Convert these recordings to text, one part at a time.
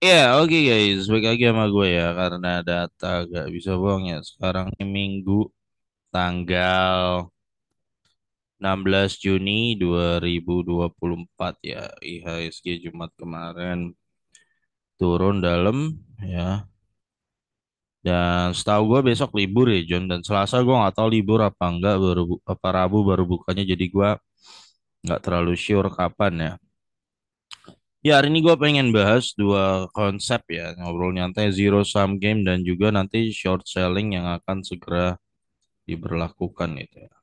Ya, oke guys, balik lagi sama gue ya karena data gak bisa bohong ya. Sekarang ini Minggu tanggal 16 Juni 2024 ya. IHSG Jumat kemarin turun dalam ya. Dan setahu gue besok libur ya John, dan Selasa gue nggak tahu libur apa enggak, apa Rabu baru bukanya, jadi gue nggak terlalu sure kapan ya. Ya, hari ini gue pengen bahas dua konsep ya, ngobrol nyantai zero sum game dan juga nanti short selling yang akan segera diberlakukan itu ya.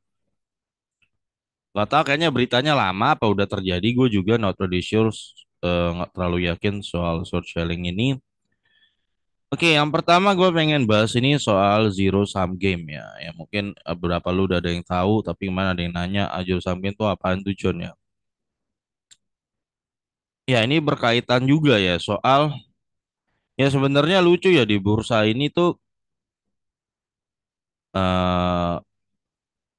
Gak tau, kayaknya beritanya lama apa udah terjadi, gue juga not really sure, nggak terlalu yakin soal short selling ini. Oke, yang pertama gue pengen bahas ini soal zero sum game ya. Ya mungkin beberapa lu udah ada yang tahu, tapi mana ada yang nanya, zero sum game itu apaan tuh John ya? Ya ini berkaitan juga ya soal, ya sebenarnya lucu ya di bursa ini tuh, eh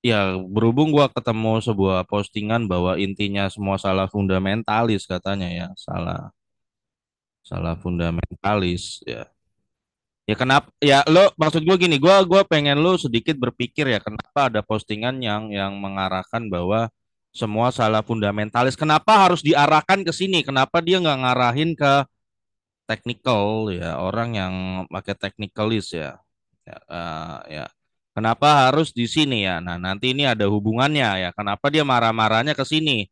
ya berhubung gua ketemu sebuah postingan bahwa intinya semua salah fundamentalis katanya ya, salah salah fundamentalis ya. Ya kenapa ya lo, maksud gue gini, gua pengen lo sedikit berpikir ya, kenapa ada postingan yang mengarahkan bahwa semua salah fundamentalis, kenapa harus diarahkan ke sini, kenapa dia nggak ngarahin ke technical ya, orang yang pakai technicalis ya. Ya, ya. Kenapa harus di sini ya? Nah, nanti ini ada hubungannya ya. Kenapa dia marah-marahnya ke sini?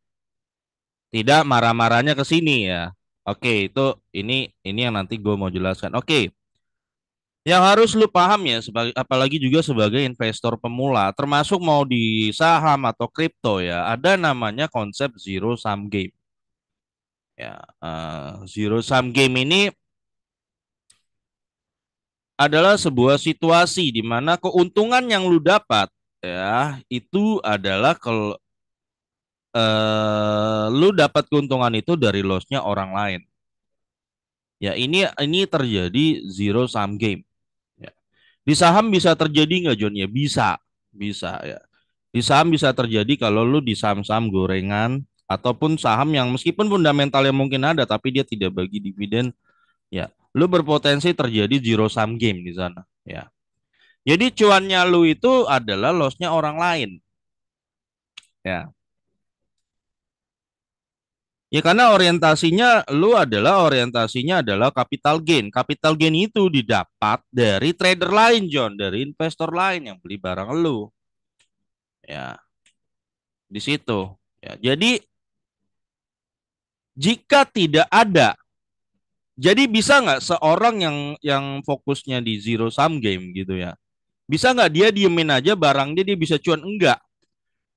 Tidak marah-marahnya ke sini ya. Oke, itu ini yang nanti gue mau jelaskan. Oke, yang harus lu paham ya, sebagai apalagi juga sebagai investor pemula, termasuk mau di saham atau kripto ya, ada namanya konsep zero sum game. Ya, zero sum game ini adalah sebuah situasi di mana keuntungan yang lu dapat ya itu adalah kalau lu dapat keuntungan itu dari lossnya orang lain. Ya ini terjadi zero sum game. Ya. Di saham bisa terjadi nggak John ya? Bisa, bisa ya. Di saham bisa terjadi kalau lu di saham-saham gorengan ataupun saham yang meskipun fundamentalnya mungkin ada tapi dia tidak bagi dividen, ya. Lu berpotensi terjadi zero sum game di sana. Ya. Jadi cuannya lu itu adalah lossnya orang lain. Ya. Ya karena orientasinya adalah capital gain. Capital gain itu didapat dari trader lain, John, dari investor lain yang beli barang lu. Ya, di situ. Ya, jadi jika tidak ada, jadi bisa nggak seorang yang fokusnya di zero sum game gitu ya? Bisa nggak dia diemin aja barang dia bisa cuan? Enggak.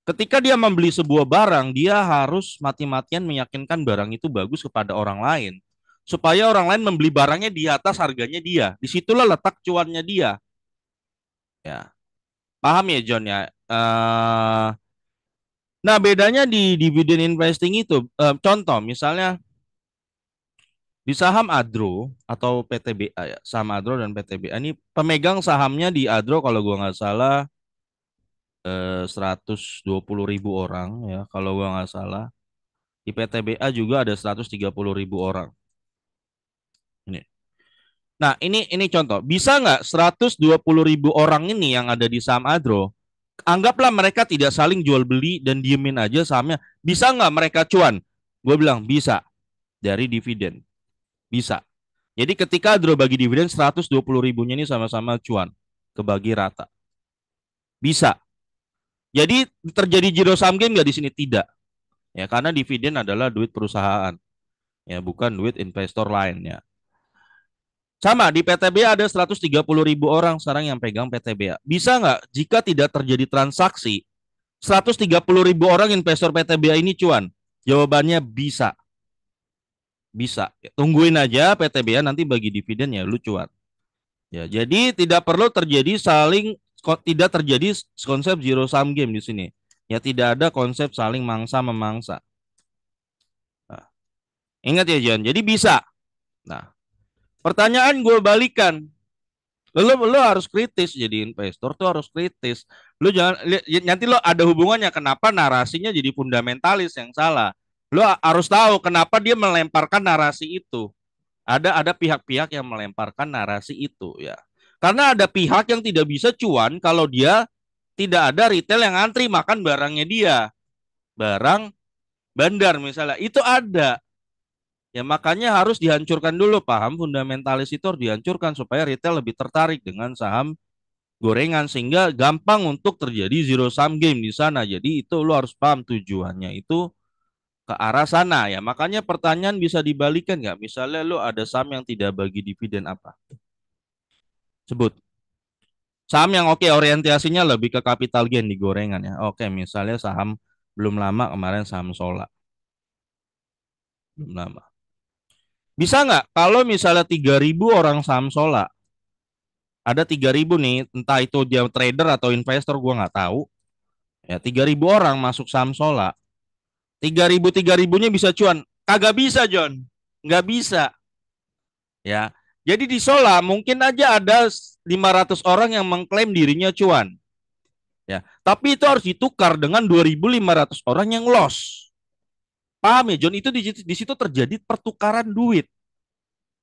Ketika dia membeli sebuah barang, dia harus mati-matian meyakinkan barang itu bagus kepada orang lain. Supaya orang lain membeli barangnya di atas harganya dia. Disitulah letak cuannya dia. Ya, paham ya John ya? Nah, bedanya di dividen investing itu, contoh misalnya di saham Adro atau PTBA ya, saham Adro dan PTBA ini pemegang sahamnya di Adro kalau gua nggak salah 120.000 orang ya, kalau gua nggak salah. Di PTBA juga ada 130.000 orang. Ini. Nah, ini contoh. Bisa nggak 120.000 orang ini yang ada di saham Adro, anggaplah mereka tidak saling jual beli dan diemin aja sahamnya. Bisa nggak mereka cuan? Gue bilang bisa, dari dividen. Bisa. Jadi ketika Adro bagi dividen 120 ribunya ini sama-sama cuan. Kebagi rata. Bisa. Jadi terjadi zero sum game nggak di sini? Tidak. Ya, karena dividen adalah duit perusahaan. Ya, bukan duit investor lainnya. Sama, di PTBA ada 130.000 orang sekarang yang pegang PTBA. Bisa nggak jika tidak terjadi transaksi, 130.000 orang investor PTBA ini cuan? Jawabannya bisa. Bisa. Tungguin aja PTBA nanti bagi dividen ya lu cuan. Ya, jadi tidak perlu terjadi tidak terjadi konsep zero sum game di sini. Ya tidak ada konsep saling mangsa memangsa. Nah, ingat ya Jan, jadi bisa. Nah, pertanyaan gue balikan. Lo harus kritis, jadi investor tuh harus kritis. Lo jangan nanti lo ada hubungannya kenapa narasinya jadi fundamentalis yang salah. Lo harus tahu kenapa dia melemparkan narasi itu. Ada pihak-pihak yang melemparkan narasi itu ya. Karena ada pihak yang tidak bisa cuan kalau dia tidak ada retail yang antri makan barangnya dia. Barang bandar misalnya itu ada. Ya makanya harus dihancurkan dulu, paham fundamentalis itu harus dihancurkan supaya retail lebih tertarik dengan saham gorengan sehingga gampang untuk terjadi zero sum game di sana. Jadi itu lo harus paham tujuannya itu ke arah sana ya. Makanya pertanyaan bisa dibalikan nggak? Misalnya lo ada saham yang tidak bagi dividen apa? Sebut. Saham yang oke orientasinya lebih ke capital gain di gorengan ya. Oke, misalnya saham belum lama kemarin saham Sola. Belum lama. Bisa nggak kalau misalnya 3.000 orang saham Sola, ada 3.000 nih, entah itu dia trader atau investor, gua nggak tahu. Ya, 3.000 orang masuk saham Sola. 3.000 nya bisa cuan. Kagak bisa, John. Nggak bisa. Ya. Jadi di Sola mungkin aja ada 500 orang yang mengklaim dirinya cuan. Ya. Tapi itu harus ditukar dengan 2.500 orang yang loss. Paham ya, John? Itu di situ terjadi pertukaran duit.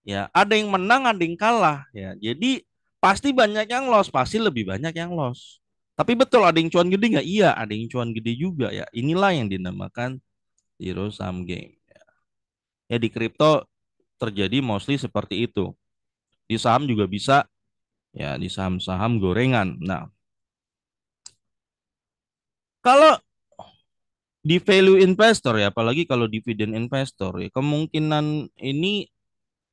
Ya, ada yang menang, ada yang kalah. Ya, jadi pasti banyak yang loss, pasti lebih banyak yang loss. Tapi betul ada yang cuan gede nggak? Iya, ada yang cuan gede juga ya. Inilah yang dinamakan zero sum game. Ya di kripto terjadi mostly seperti itu. Di saham juga bisa, ya di saham-saham gorengan. Nah, kalau di value investor ya, apalagi kalau dividen investor ya, kemungkinan ini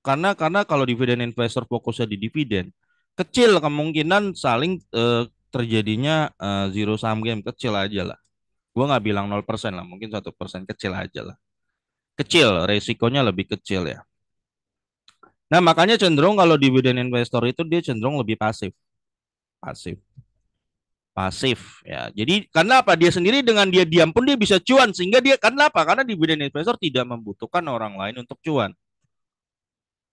karena kalau dividen investor fokusnya di dividen, kecil kemungkinan saling terjadinya zero sum game kecil aja lah. Gua nggak bilang 0% lah, mungkin 1% kecil aja lah. Kecil, resikonya lebih kecil ya. Nah, makanya cenderung kalau dividen investor itu dia cenderung lebih pasif. Pasif. Pasif ya. Jadi karena apa? Dia sendiri dengan dia diam pun dia bisa cuan sehingga dia karena apa? Karena dividen investor tidak membutuhkan orang lain untuk cuan.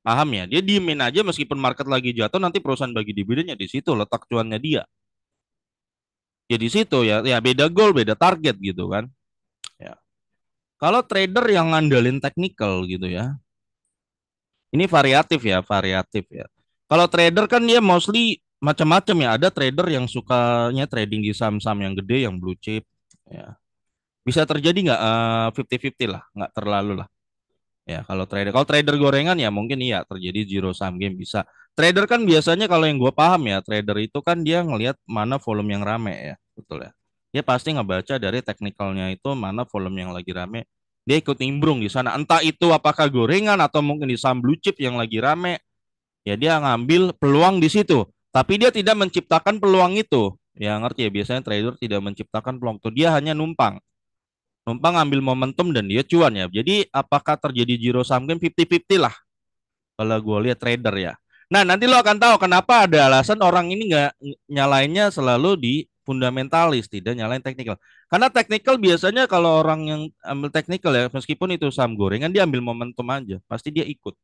Paham ya? Dia diemin aja meskipun market lagi jatuh nanti perusahaan bagi dividennya di situ letak cuannya dia. Ya di situ ya. Ya beda goal, beda target gitu kan. Ya. Kalau trader yang ngandelin technical gitu ya. Ini variatif ya, variatif ya. Kalau trader kan dia mostly macam-macam ya. Ada trader yang sukanya trading di saham-saham yang gede, yang blue chip. Ya. Bisa terjadi nggak 50-50 lah, nggak terlalu lah. Ya kalau trader gorengan ya mungkin iya terjadi zero sum game bisa. Trader kan biasanya kalau yang gue paham ya, trader itu kan dia ngelihat mana volume yang rame ya, betul ya. Dia pasti ngebaca dari teknikalnya itu mana volume yang lagi rame. Dia ikut nimbrung di sana. Entah itu apakah gorengan atau mungkin di saham blue chip yang lagi rame, ya dia ngambil peluang di situ. Tapi dia tidak menciptakan peluang itu. Ya ngerti ya, biasanya trader tidak menciptakan peluang itu. Dia hanya numpang ngambil momentum dan dia cuan ya. Jadi apakah terjadi zero sum game 50-50 lah kalau gue lihat trader ya. Nah nanti lo akan tahu kenapa ada alasan orang ini nggak nyalainnya selalu di fundamentalis, tidak nyalain teknikal. Karena teknikal biasanya kalau orang yang ambil teknikal ya, meskipun itu saham gorengan dia ambil momentum aja, pasti dia ikut,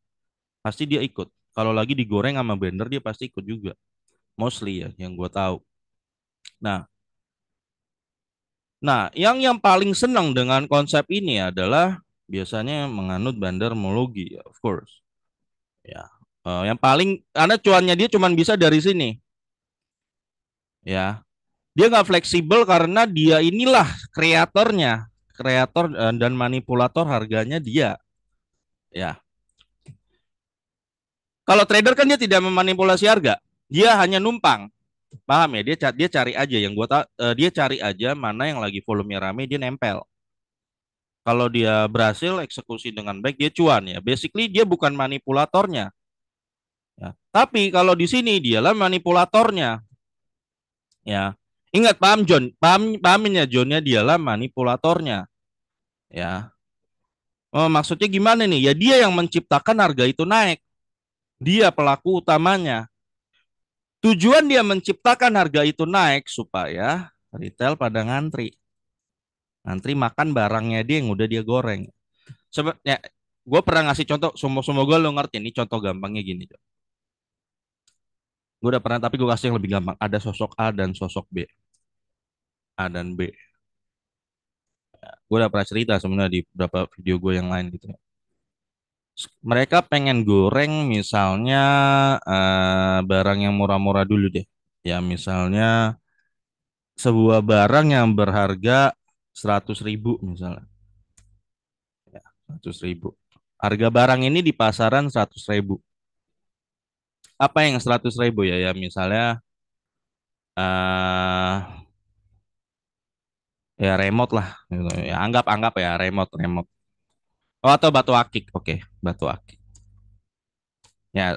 pasti dia ikut. Kalau lagi digoreng sama blender dia pasti ikut juga, mostly ya yang gue tahu. Nah, yang paling senang dengan konsep ini adalah biasanya menganut bandarmologi, ya, of course. Ya, yang paling karena cuannya dia cuma bisa dari sini, ya. Dia nggak fleksibel karena dia inilah kreatornya, kreator dan manipulator harganya dia, ya. Kalau trader kan dia tidak memanipulasi harga, dia hanya numpang, paham ya? Dia cari aja yang gua dia cari aja mana yang lagi volumenya rame dia nempel. Kalau dia berhasil eksekusi dengan baik, dia cuan ya. Basically dia bukan manipulatornya. Ya. Tapi kalau di sini dialah manipulatornya. Ya. Ingat paham John, pahamin ya John ya dialah manipulatornya. Ya. Oh, maksudnya gimana nih? Ya dia yang menciptakan harga itu naik. Dia pelaku utamanya. Tujuan dia menciptakan harga itu naik supaya retail pada ngantri. Ngantri makan barangnya dia yang udah dia goreng. Sebenarnya gue pernah ngasih contoh, semoga lo ngerti ini contoh gampangnya gini. Gue udah pernah, tapi gue kasih yang lebih gampang. Ada sosok A dan sosok B. A dan B. Gue udah pernah cerita sebenarnya di beberapa video gue yang lain gitu. Mereka pengen goreng misalnya barang yang murah-murah dulu deh. Ya misalnya sebuah barang yang berharga 100.000 misalnya. Ya, 100.000. Harga barang ini di pasaran 100.000. Apa yang 100.000 ya? Ya misalnya eh ya remote lah. Gitu. Ya anggap ya remote remote. Oh atau batu akik. Oke, batu akik. Ya.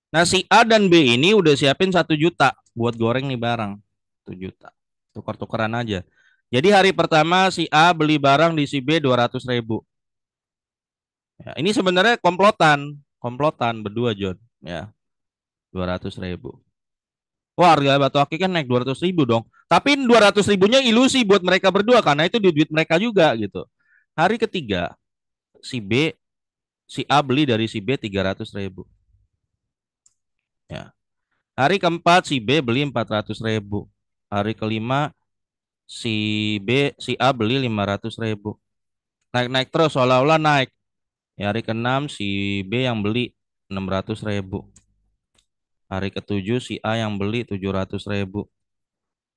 Nah si A dan B ini udah siapin 1 juta buat goreng nih barang. 1 juta. Tukar-tukaran aja. Jadi hari pertama si A beli barang di si B 200.000. Ya, ini sebenarnya komplotan, komplotan berdua John. Ya, 200.000. Wah, harga batu akik kan naik 200.000 dong. Tapi 200.000-nya ilusi buat mereka berdua karena itu duit mereka juga gitu. Hari ketiga, si B, si A beli dari si B 300.000. Ya. Hari keempat, si B beli 400.000. Hari kelima, si si A beli 500.000. Naik-naik terus, seolah-olah naik. Ya, hari keenam, si B yang beli 600.000. Hari ketujuh, si A yang beli 700.000.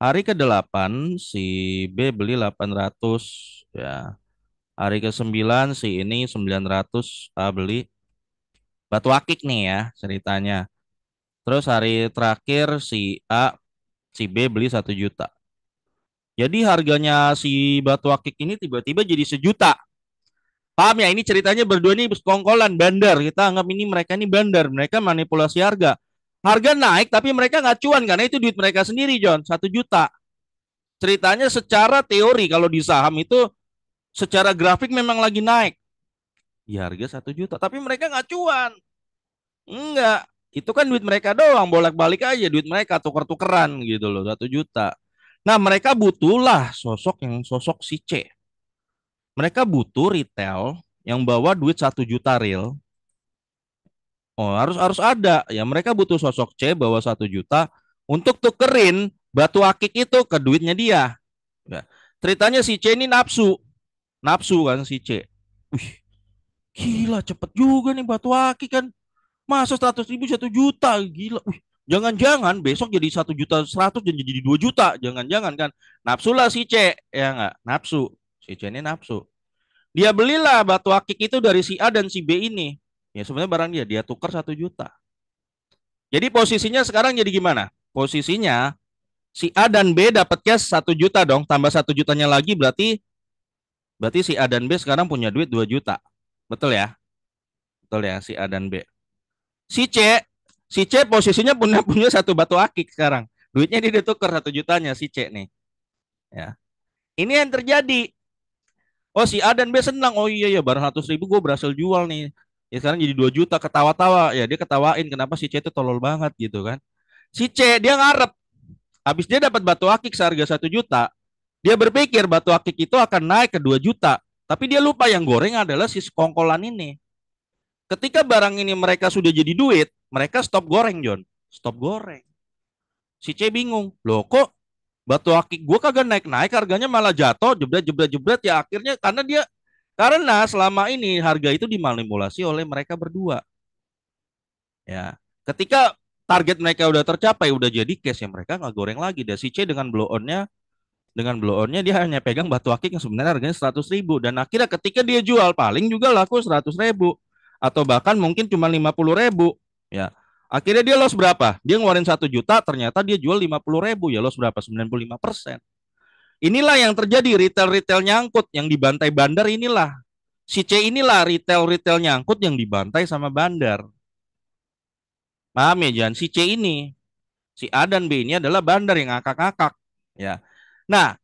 Hari ke-8 si B beli 800 ya. Hari ke-9 si ini 900 A beli batu akik nih ya ceritanya. Terus hari terakhir si B beli 1 juta. Jadi harganya si batu akik ini tiba-tiba jadi 1 juta. Paham ya? Ini ceritanya berdua ini sekongkolan bandar. Kita anggap ini mereka ini bandar. Mereka manipulasi harga. Harga naik tapi mereka nggak cuan karena itu duit mereka sendiri John. 1 juta. Ceritanya secara teori kalau di saham itu secara grafik memang lagi naik. Ya harga 1 juta. Tapi mereka nggak cuan. Enggak. Itu kan duit mereka doang. Bolak-balik aja duit mereka tuker-tukeran gitu loh. 1 juta. Nah mereka butuhlah sosok yang sosok si C. Mereka butuh retail yang bawa duit 1 juta real. Oh harus harus ada. Ya mereka butuh sosok C bawa 1 juta untuk tukerin batu akik itu ke duitnya dia. Ya. Ceritanya si C ini nafsu. Nafsu kan si C. Wih, gila cepet juga nih batu akik kan. Masa 100.000 1 juta. Gila. Wih, jangan-jangan besok jadi 1 juta 100 dan jadi 2 juta. Jangan-jangan kan. Nafsu lah si C. Ya nggak? Nafsu. Si C ini nafsu. Dia belilah batu akik itu dari si A dan si B ini. Ya sebenarnya barang dia. Dia tukar 1 juta. Jadi posisinya sekarang jadi gimana? Posisinya si A dan B dapat cash 1 juta dong. Tambah 1 jutanya lagi berarti berarti si A dan B sekarang punya duit 2 juta. Betul ya? Betul ya si A dan B. Si C, si C posisinya punya punya 1 batu akik sekarang. Duitnya dia ditukar 1 jutanya si C nih. Ya. Ini yang terjadi. Oh si A dan B senang. Oh iya ya barang 100.000 gue berhasil jual nih. Ya sekarang jadi 2 juta ketawa-tawa. Ya dia ketawain kenapa si C itu tolol banget gitu kan. Si C dia ngarep. Habis dia dapat batu akik seharga 1 juta. Dia berpikir batu akik itu akan naik ke 2 juta. Tapi dia lupa yang goreng adalah si sekongkolan ini. Ketika barang ini mereka sudah jadi duit, mereka stop goreng, John. Stop goreng. Si C bingung. Loh kok batu akik gue kagak naik-naik, harganya malah jatuh, jebret-jebret-jebret. Ya akhirnya karena selama ini harga itu dimanipulasi oleh mereka berdua. Ya, ketika target mereka udah tercapai, udah jadi cash ya mereka nggak goreng lagi. Dan si C dengan blow onnya dia hanya pegang batu akik yang sebenarnya harganya 100.000 dan akhirnya ketika dia jual paling juga laku 100.000 atau bahkan mungkin cuma 50.000 ya akhirnya dia loss berapa dia ngeluarin 1 juta ternyata dia jual 50.000 ya loss berapa 95%. Inilah yang terjadi retail nyangkut yang dibantai bandar inilah si C inilah retail nyangkut yang dibantai sama bandar. Paham ya Jan si C ini si A dan B ini adalah bandar yang ngakak-ngakak ya. Nah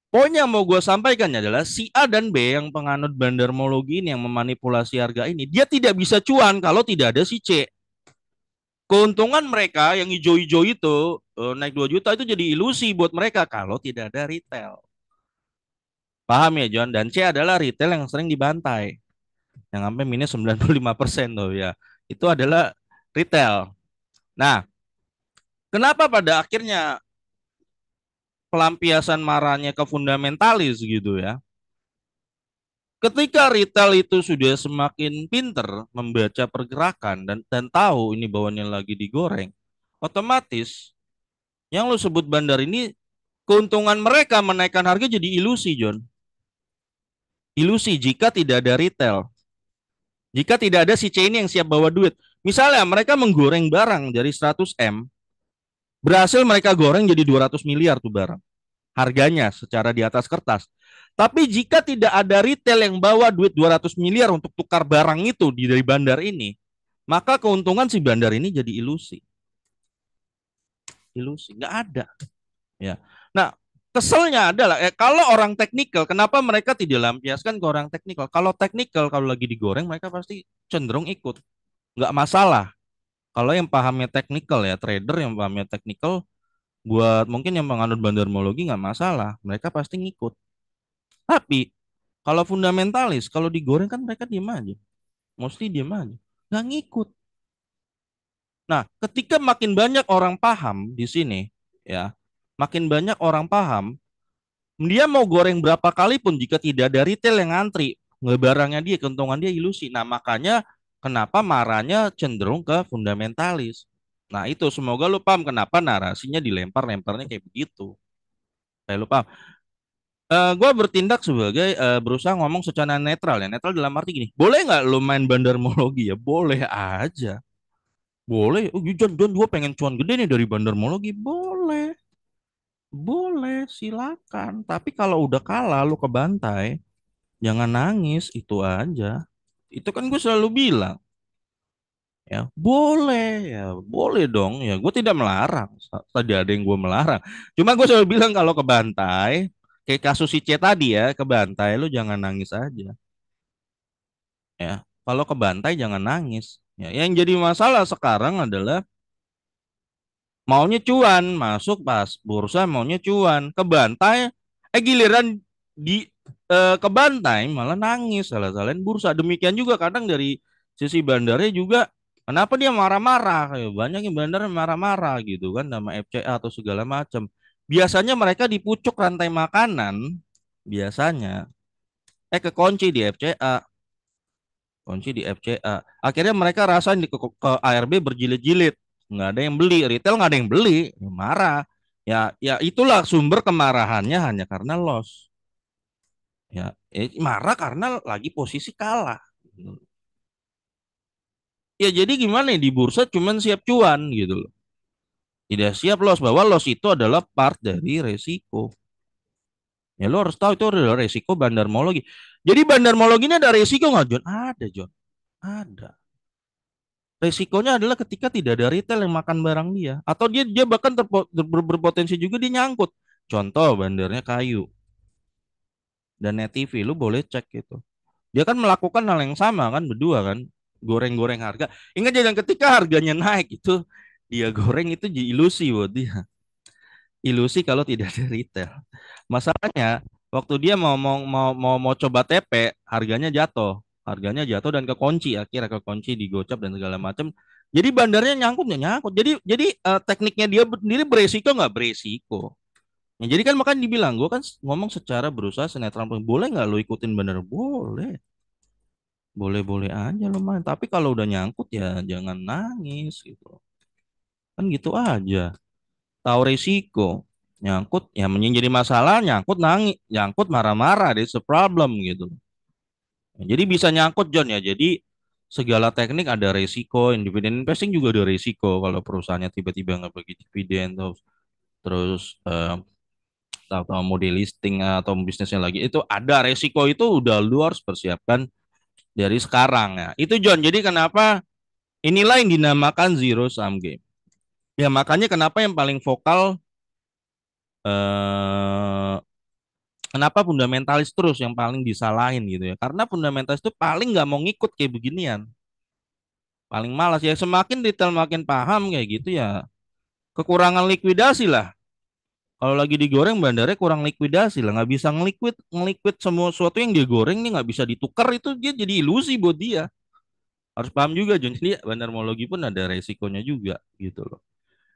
poin yang mau gue sampaikan adalah si A dan B yang penganut bandarmologi ini yang memanipulasi harga ini, dia tidak bisa cuan kalau tidak ada si C. Keuntungan mereka yang hijau-hijau itu naik 2 juta itu jadi ilusi buat mereka kalau tidak ada retail. Paham ya John? Dan C adalah retail yang sering dibantai. Yang sampai minus 95% tuh ya. Itu adalah retail. Nah, kenapa pada akhirnya pelampiasan marahnya ke fundamentalis gitu ya? Ketika retail itu sudah semakin pinter membaca pergerakan dan tahu ini bawahnya lagi digoreng, otomatis yang lu sebut bandar ini keuntungan mereka menaikkan harga jadi ilusi, John. Ilusi jika tidak ada retail. Jika tidak ada si C ini yang siap bawa duit. Misalnya mereka menggoreng barang dari 100 M, berhasil mereka goreng jadi 200 miliar tuh barang. Harganya secara di atas kertas. Tapi jika tidak ada retail yang bawa duit 200 miliar untuk tukar barang itu dari bandar ini, maka keuntungan si bandar ini jadi ilusi. Ilusi, nggak ada. Ya. Nah, keselnya adalah kalau orang teknikal, kenapa mereka tidak lampiaskan ke orang teknikal? Kalau teknikal, kalau lagi digoreng, mereka pasti cenderung ikut. Nggak masalah. Kalau yang pahamnya teknikal ya, trader yang pahamnya teknikal, buat mungkin yang menganut bandarmologi nggak masalah. Mereka pasti ngikut. Tapi kalau fundamentalis, kalau digoreng kan mereka diem aja. Mostly diem aja. Nggak ngikut. Nah, ketika makin banyak orang paham di sini, ya, makin banyak orang paham, dia mau goreng berapa kali pun jika tidak ada retail yang ngantri, barangnya dia, keuntungan dia ilusi. Nah, makanya kenapa marahnya cenderung ke fundamentalis. Nah, itu semoga lu paham kenapa narasinya dilempar-lemparnya kayak begitu. Kayak lu paham. Gue bertindak sebagai berusaha ngomong secara netral ya. Netral dalam arti gini, boleh nggak lu main bandarmologi ya? Boleh aja. Boleh. Oh, John, John, gue pengen cuan gede nih dari bandarmologi. Boleh. Boleh, silakan. Tapi kalau udah kalah, lu ke bantai, jangan nangis, itu aja. Itu kan gue selalu bilang, ya boleh, ya boleh dong. Ya gue tidak melarang. Tadi ada yang gue melarang. Cuma gue selalu bilang kalau ke bantai, kayak kasus si C tadi ya, ke bantai lu jangan nangis aja. Ya, kalau ke bantai jangan nangis. Ya, yang jadi masalah sekarang adalah maunya cuan, masuk pas bursa maunya cuan, ke bantai, giliran di ke bantai malah nangis, salah-salahin bursa. Demikian juga kadang dari sisi bandarnya juga, kenapa dia marah-marah? Kayak banyak yang bandar marah-marah gitu kan, nama FCA atau segala macam. Biasanya mereka di pucuk rantai makanan, biasanya, kekunci di FCA, kunci di FCA. Akhirnya mereka rasain ke ARB berjilid-jilid, nggak ada yang beli, retail nggak ada yang beli, marah. Ya itulah sumber kemarahannya hanya karena loss. Ya, marah karena lagi posisi kalah. Ya jadi gimana ya di bursa cuman siap cuan gitu loh. Tidak siap loss, bahwa loss itu adalah part dari resiko. Ya lo harus tahu itu adalah resiko bandarmologi. Jadi bandarmologi ini ada resiko nggak, John? Ada, John. Ada. Resikonya adalah ketika tidak ada retail yang makan barang dia, atau dia bahkan berpotensi juga dia nyangkut. Contoh bandarnya kayu dan Net TV, lu boleh cek itu. Dia kan melakukan hal yang sama kan, berdua kan, goreng-goreng harga. Ingat jangan ketika harganya naik itu dia goreng itu jadi ilusi buat dia. Ilusi kalau tidak ada retail. Masalahnya waktu dia mau coba TP, harganya jatuh. Harganya jatuh dan kekunci, akhirnya kekunci di gocap dan segala macam. Jadi bandarnya nyangkut nggak nyangkut. Jadi tekniknya dia sendiri beresiko nggak beresiko. Ya, jadi kan makanya dibilang, gue kan ngomong secara berusaha senetral mungkin. Boleh nggak lo ikutin bandar? Boleh. Boleh-boleh aja lo main. Tapi kalau udah nyangkut ya jangan nangis gitu. Kan gitu aja. Tahu resiko. Nyangkut ya menjadi masalah, nyangkut nangis, nyangkut marah-marah, it's a problem gitu. Jadi bisa nyangkut John ya. Jadi segala teknik ada resiko, independent investing juga ada resiko. Kalau perusahaannya tiba-tiba nggak bagi dividen terus tahu-tahu mau delisting atau bisnisnya lagi, itu ada resiko, itu udah lu harus persiapkan dari sekarang ya. Itu John. Jadi kenapa inilah yang dinamakan zero sum game. Ya makanya kenapa yang paling vokal eh kenapa fundamentalis terus yang paling disalahin gitu ya. Karena fundamentalis itu paling nggak mau ngikut kayak beginian. Paling malas ya, semakin detail makin paham kayak gitu ya. Kekurangan likuidasi lah. Kalau lagi digoreng bandarnya kurang likuidasi lah, nggak bisa ngeliquid ngeliquid semua sesuatu yang dia goreng nih nggak bisa ditukar, itu dia jadi ilusi buat dia. Harus paham juga John. Jadi bandarmologi pun ada resikonya juga gitu loh.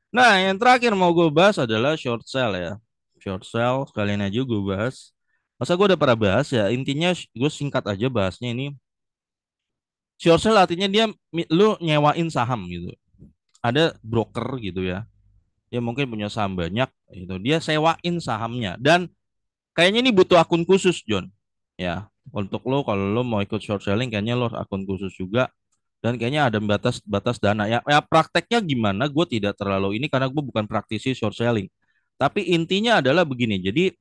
Nah, yang terakhir mau gue bahas adalah short sell ya. Short sell sekalian aja gue bahas. Masa gue udah pernah bahas ya. Intinya gue singkat aja bahasnya ini. Short sale artinya dia lu nyewain saham gitu. Ada broker gitu ya. Dia mungkin punya saham banyak gitu. Dia sewain sahamnya dan kayaknya ini butuh akun khusus, John. Ya, untuk lo kalau lo mau ikut short selling kayaknya lo harus akun khusus juga dan kayaknya ada batas-batas dana ya. Ya prakteknya gimana? Gue tidak terlalu ini karena gue bukan praktisi short selling. Tapi intinya adalah begini. Jadi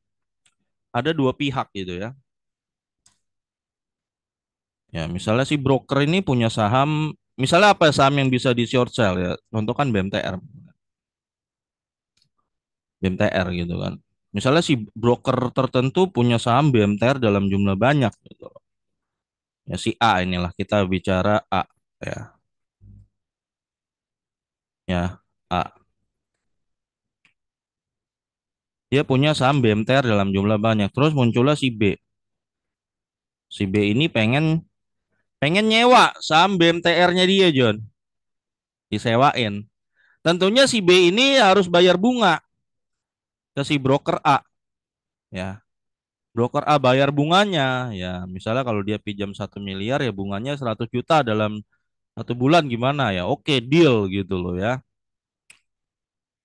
ada dua pihak gitu ya. Ya, misalnya si broker ini punya saham, misalnya apa saham yang bisa di short sell ya? Contoh kan BMTR, BMTR gitu kan. Misalnya si broker tertentu punya saham BMTR dalam jumlah banyak gitu. Ya si A inilah kita bicara A ya, ya A. Dia punya saham BMTR dalam jumlah banyak. Terus muncullah si B. Si B ini pengen pengen nyewa saham BMTR-nya dia, John. Disewain. Tentunya si B ini harus bayar bunga ke si broker A, ya. Broker A bayar bunganya, ya. Misalnya kalau dia pinjam 1 miliar, ya bunganya 100 juta dalam 1 bulan gimana ya? Oke, deal gitu loh ya.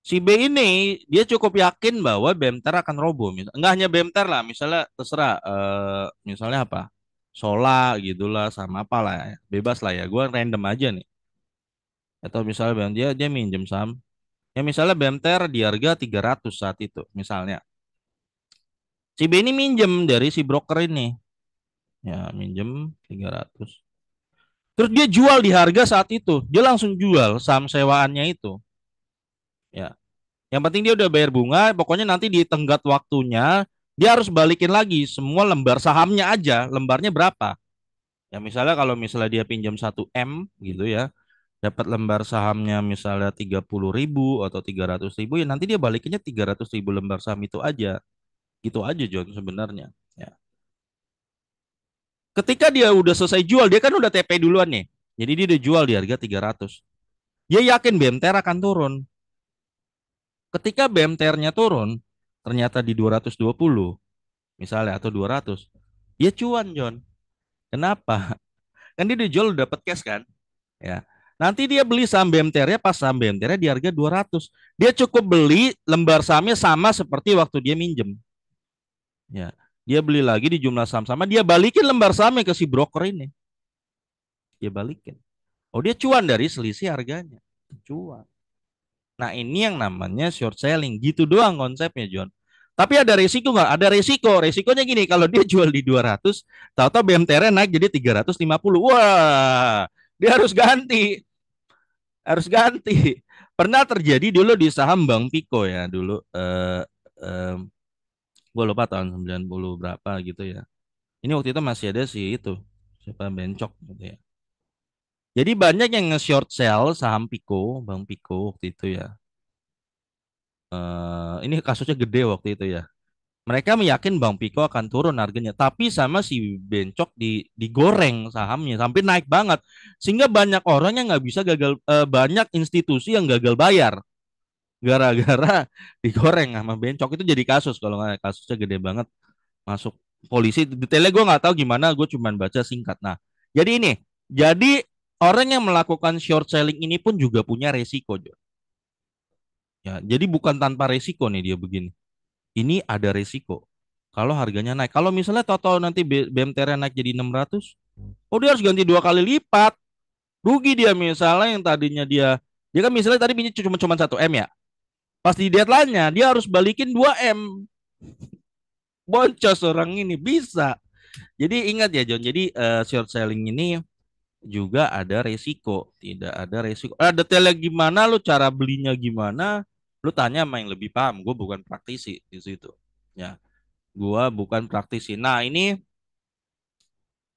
Si B ini dia cukup yakin bahwa BMTR akan roboh. Enggak hanya BMTR lah, misalnya terserah, misalnya apa? Sola gitulah sama apa lah ya. Bebas lah ya. Gua random aja nih. Atau misalnya dia minjem saham. Ya misalnya BMTR di harga 300 saat itu misalnya. Si B ini minjem dari si broker ini. Ya, minjem 300. Terus dia jual di harga saat itu. Dia langsung jual saham sewaannya itu. Ya. Yang penting dia udah bayar bunga, pokoknya nanti di tenggat waktunya dia harus balikin lagi semua lembar sahamnya aja, lembarnya berapa. Ya misalnya kalau misalnya dia pinjam 1 M gitu ya, dapat lembar sahamnya misalnya 30 ribu atau 300 ribu, ya nanti dia balikinnya 300 ribu lembar saham itu aja. Gitu aja John sebenarnya. Ya. Ketika dia udah selesai jual, dia kan udah TP duluan nih. Jadi dia udah jual di harga 300. Dia yakin BMTR akan turun. Ketika BMTR-nya turun, ternyata di 220 misalnya atau 200, dia cuan John. Kenapa? Kan dia dijual udah dapat cash kan? Ya. Nanti dia beli saham BMTR-nya pas saham BMTR-nya di harga 200. Dia cukup beli lembar sahamnya sama seperti waktu dia minjem. Ya. Dia beli lagi di jumlah saham sama, dia balikin lembar sahamnya ke si broker ini. Dia balikin. Oh, dia cuan dari selisih harganya. Cuan. Nah, ini yang namanya short selling. Gitu doang konsepnya, John. Tapi ada resiko nggak? Ada resiko. Resikonya gini, kalau dia jual di 200, tahu-tahu BMTR naik jadi 350. Wah, dia harus ganti. Harus ganti. Pernah terjadi dulu di saham Bank Piko ya, dulu eh, gue lupa tahun 90 berapa gitu ya. Ini waktu itu masih ada sih itu. Siapa Bencok gitu ya. Jadi banyak yang nge-short sell saham Piko, Bank Piko waktu itu ya. Ini kasusnya gede waktu itu ya. Mereka meyakin Bang Piko akan turun harganya, tapi sama si Bencok digoreng sahamnya sampai naik banget, sehingga banyak orang yang nggak bisa gagal, banyak institusi yang gagal bayar gara-gara digoreng sama Bencok. Itu jadi kasus, kalau nggak kasusnya gede banget, masuk polisi. Detailnya gue nggak tahu gimana, gue cuma baca singkat. Nah, jadi orang yang melakukan short selling ini pun juga punya resiko, Jo. Ya, jadi bukan tanpa resiko nih dia begini. Ini ada resiko. Kalau harganya naik. Kalau misalnya total nanti BMTR naik jadi 600, oh dia harus ganti 2 kali lipat. Rugi dia misalnya yang tadinya dia kan misalnya tadi pinjam cuma 1 M ya. Pas di deadline-nya dia harus balikin 2 M. Boncos orang ini bisa. Jadi ingat ya John, jadi short selling ini juga ada resiko, tidak ada resiko. Detailnya gimana, lu cara belinya gimana, lu tanya sama yang lebih paham. Gue bukan praktisi di situ. Ya, gua bukan praktisi. Nah, ini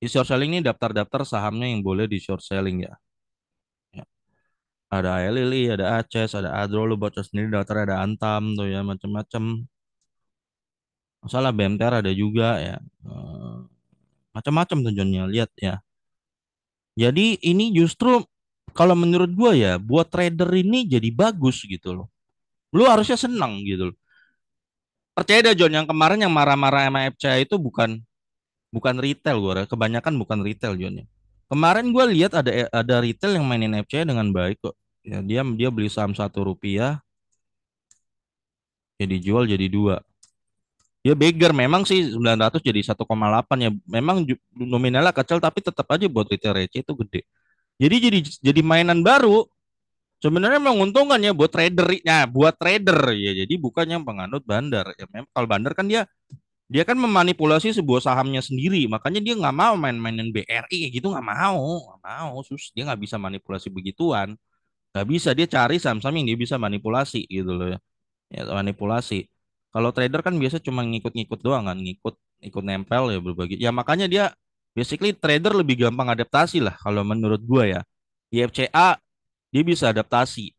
di short selling ini daftar-daftar sahamnya yang boleh di short selling ya. Ya. Ada Air Lily, ada Aces, ada Adro, lu baca sendiri daftar, ada Antam tuh ya, macam-macam. Masalah BMTR ada juga ya. Eh, Macam-macam tujuannya, lihat ya. Jadi ini justru kalau menurut gua ya, buat trader ini jadi bagus gitu loh. Lu harusnya senang gitu loh. Percaya deh John, yang kemarin yang marah-marah sama FCA itu bukan retail gue, kebanyakan bukan retail John ya. Kemarin gue lihat ada retail yang mainin FCA dengan baik kok. Ya, dia beli saham ₹1, ya dijual jadi 2. Ya beggar memang sih 900 jadi 1,8 ya. Memang nominalnya kecil tapi tetap aja buat retail receh itu gede. Jadi mainan baru. Sebenarnya menguntungkan ya buat trader. Nah, buat trader ya. Jadi bukan yang penganut bandar. Ya memang kalau bandar kan dia kan memanipulasi sebuah sahamnya sendiri. Makanya dia nggak mau main-mainin BRI kayak gitu, nggak mau. Sus, dia nggak bisa manipulasi begituan. Nggak bisa, dia cari saham-saham yang dia bisa manipulasi gitu loh ya. Ya manipulasi. Kalau trader kan biasa cuma ngikut-ngikut doang kan, ikut nempel ya berbagi. Ya makanya dia basically trader lebih gampang adaptasi lah kalau menurut gua ya. IFCA dia bisa adaptasi.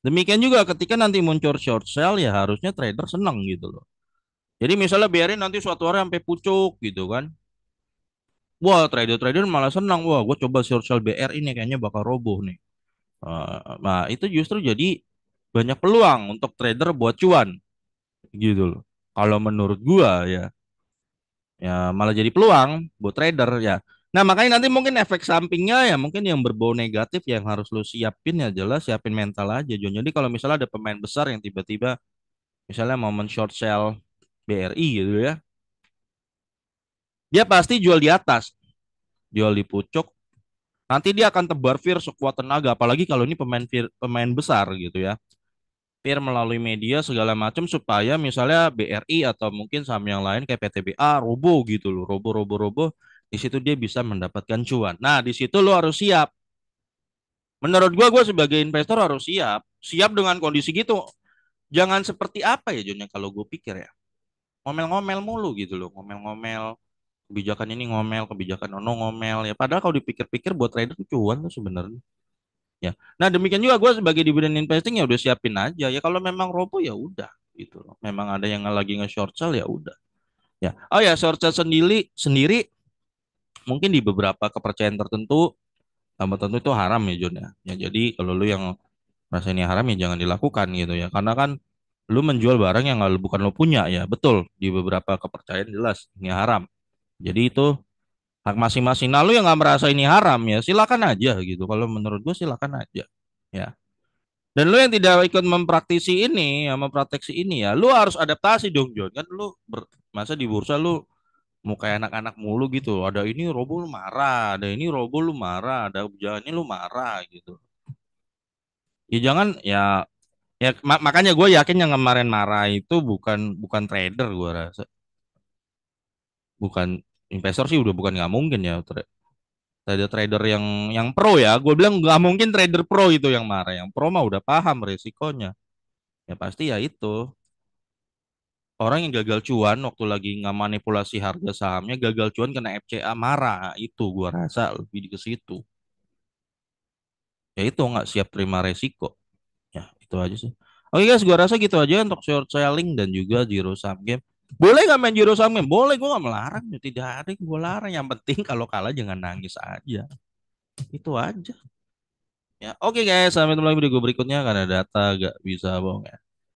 Demikian juga ketika nanti muncul short sell ya harusnya trader senang gitu loh. Jadi misalnya biarin nanti suatu hari sampai pucuk gitu kan. Wah, trader-trader malah senang. Wah, gue coba short sell BR ini kayaknya bakal roboh nih. Nah, itu justru jadi banyak peluang untuk trader buat cuan gitu loh. Kalau menurut gua ya malah jadi peluang buat trader ya. Nah, makanya nanti mungkin efek sampingnya ya mungkin yang berbau negatif yang harus lu siapin ya jelas siapin mental aja, Jon. Jadi kalau misalnya ada pemain besar yang tiba-tiba misalnya mau short sell BRI gitu ya, dia pasti jual di atas, jual di pucuk. Nanti dia akan tebar fear sekuat tenaga, apalagi kalau ini pemain besar gitu ya. Peer melalui media segala macam supaya misalnya BRI atau mungkin saham yang lain kayak PTBA robo gitu loh, robo. Di situ dia bisa mendapatkan cuan. Nah, di situ lo harus siap. Menurut gua sebagai investor harus siap. Siap dengan kondisi gitu. Jangan seperti apa ya Jon, kalau gue pikir ya. Ngomel-ngomel mulu gitu loh, ngomel-ngomel. Kebijakan ini ngomel, kebijakan ono ngomel ya. Padahal kalau dipikir-pikir buat trader tuh cuan tuh sebenarnya. Ya. Nah, demikian juga gue sebagai dividend investing ya udah siapin aja. Ya kalau memang robo ya udah gitu loh. Memang ada yang lagi nge-short sell ya udah. Ya. Oh ya, short sell sendiri sendiri mungkin di beberapa kepercayaan tertentu tentu itu haram ya John ya. Ya jadi kalau lu yang merasa ini haram ya jangan dilakukan gitu ya. Karena kan lu menjual barang yang bukan lu punya ya. Betul, di beberapa kepercayaan jelas ini haram. Jadi itu hak masing-masing. Nah, lu yang nggak merasa ini haram ya silakan aja gitu. Kalau menurut gue silakan aja. Ya. Dan lu yang tidak ikut mempraktisi ini, ya, memproteksi ini ya, lu harus adaptasi dong, John. Kan masa di bursa lu mau kayak anak-anak mulu gitu. Ada ini robo lu marah, ada ini robo lu marah, ada ujarannya lu marah gitu. Ya jangan makanya gue yakin yang kemarin marah itu bukan bukan trader gue rasa. Bukan investor sih udah bukan nggak mungkin ya. Trader-trader yang pro ya, gue bilang nggak mungkin trader pro itu yang marah. Yang pro mah udah paham resikonya. Ya pasti ya itu. Orang yang gagal cuan waktu lagi nggak manipulasi harga sahamnya gagal cuan kena FCA marah. Nah, itu gua rasa lebih ke situ. Ya itu nggak siap terima resiko. Ya itu aja sih. Oke guys, gua rasa gitu aja untuk short selling dan juga zero sum game. Boleh nggak main zero sum game? Boleh, gua nggak melarang. Ya, tidak ada yang gua larang. Yang penting kalau kalah jangan nangis aja. Itu aja. Ya oke guys, sampai ketemu lagi video berikutnya karena data gak bisa bohong ya.